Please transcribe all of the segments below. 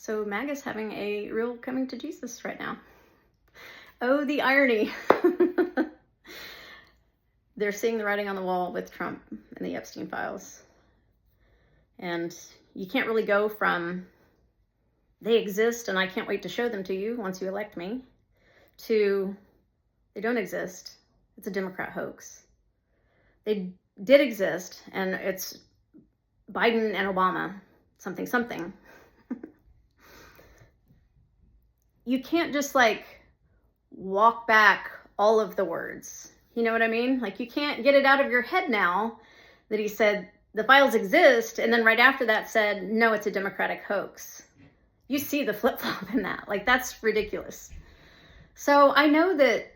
So MAGA's having a real coming to Jesus right now. Oh, the irony. They're seeing the writing on the wall with Trump and the Epstein files. And you can't really go from they exist and I can't wait to show them to you once you elect me, to they don't exist. It's a Democrat hoax. They did exist, and it's Biden and Obama, something. You can't just like walk back all of the words. You know what I mean? Like, you can't get it out of your head now that he said the files exist, and then right after that said, no, it's a Democratic hoax. You see the flip-flop in that. Like, that's ridiculous. So I know that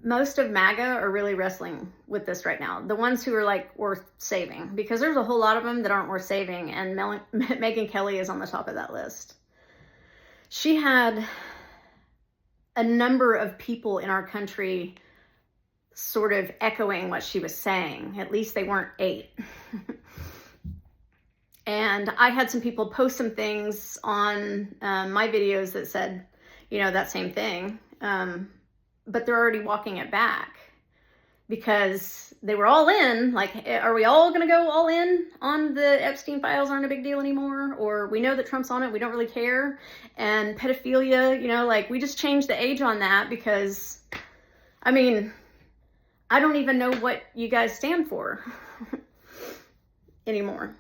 most of MAGA are really wrestling with this right now. The ones who are like worth saving, because there's a whole lot of them that aren't worth saving. And Megyn Kelly is on the top of that list. She had a number of people in our country sort of echoing what she was saying. At least they weren't 8. And I had some people post some things on my videos that said, you know, that same thing. But they're already walking it back because they were all in. Like, are we all going to go all in on the Epstein files aren't a big deal anymore? Or we know that Trump's on it, we don't really care. And pedophilia, you know, like, we just changed the age on that because, I mean, I don't even know what you guys stand for anymore.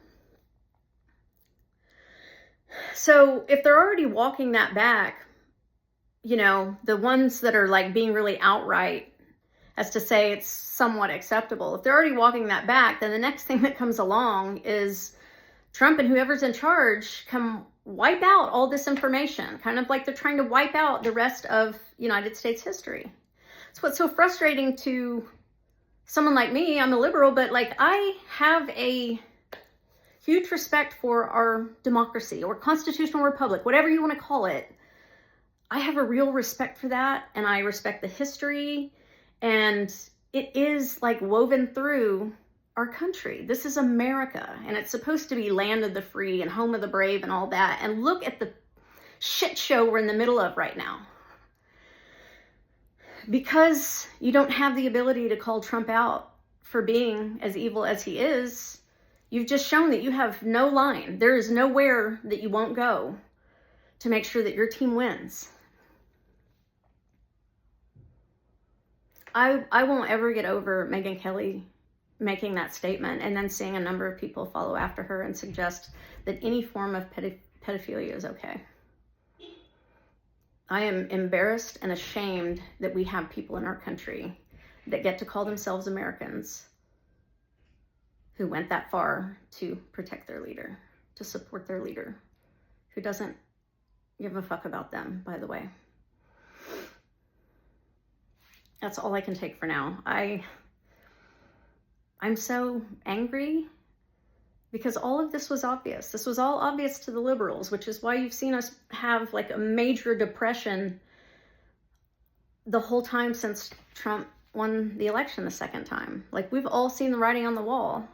So if they're already walking that back, you know, the ones that are like being really outright as to say it's somewhat acceptable, if they're already walking that back, then the next thing that comes along is Trump and whoever's in charge come wipe out all this information, kind of like they're trying to wipe out the rest of United States history. It's what's so frustrating to someone like me. I'm a liberal, but like, I have a huge respect for our democracy or constitutional republic, whatever you want to call it. I have a real respect for that, and I respect the history, and it is like woven through our country. This is America, and it's supposed to be land of the free and home of the brave and all that. And look at the shit show we're in the middle of right now. Because you don't have the ability to call Trump out for being as evil as he is, you've just shown that you have no line. There is nowhere that you won't go to make sure that your team wins. I won't ever get over Megyn Kelly making that statement and then seeing a number of people follow after her and suggest that any form of pedophilia is okay. I am embarrassed and ashamed that we have people in our country that get to call themselves Americans who went that far to protect their leader, to support their leader, who doesn't give a fuck about them, by the way. That's all I can take for now. I'm so angry because all of this was obvious. This was all obvious to the liberals, which is why you've seen us have like a major depression the whole time since Trump won the election the second time. Like, we've all seen the writing on the wall,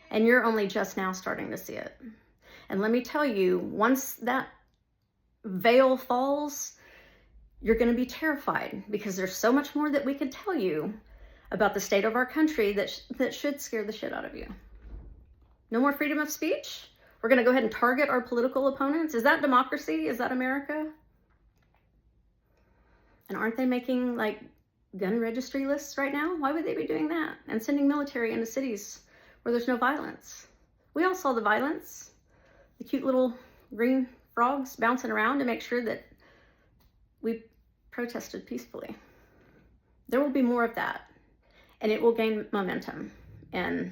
and you're only just now starting to see it. And let me tell you, once that veil falls, you're going to be terrified, because there's so much more that we could tell you about the state of our country that should scare the shit out of you. No more freedom of speech? We're going to go ahead and target our political opponents? Is that democracy? Is that America? And aren't they making like gun registry lists right now? Why would they be doing that? And sending military into cities where there's no violence? We all saw the violence. The cute little green frogs bouncing around to make sure that we protested peacefully. There will be more of that, and it will gain momentum, and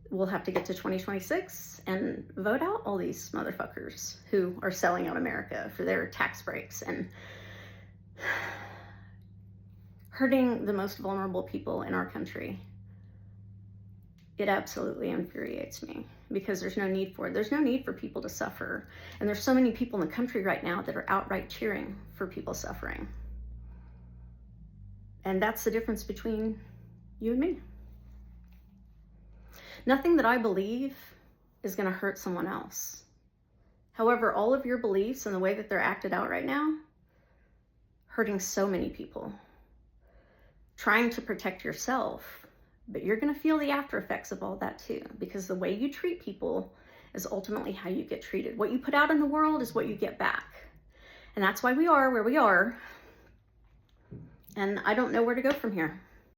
we'll have to get to 2026 and vote out all these motherfuckers who are selling out America for their tax breaks and hurting the most vulnerable people in our country. It absolutely infuriates me, because there's no need for it. There's no need for people to suffer. And there's so many people in the country right now that are outright cheering for people suffering. And that's the difference between you and me. Nothing that I believe is going to hurt someone else. However, all of your beliefs and the way that they're acted out right now, hurting so many people, trying to protect yourself, but you're going to feel the after effects of all that too, because the way you treat people is ultimately how you get treated. What you put out in the world is what you get back. And that's why we are where we are. And I don't know where to go from here.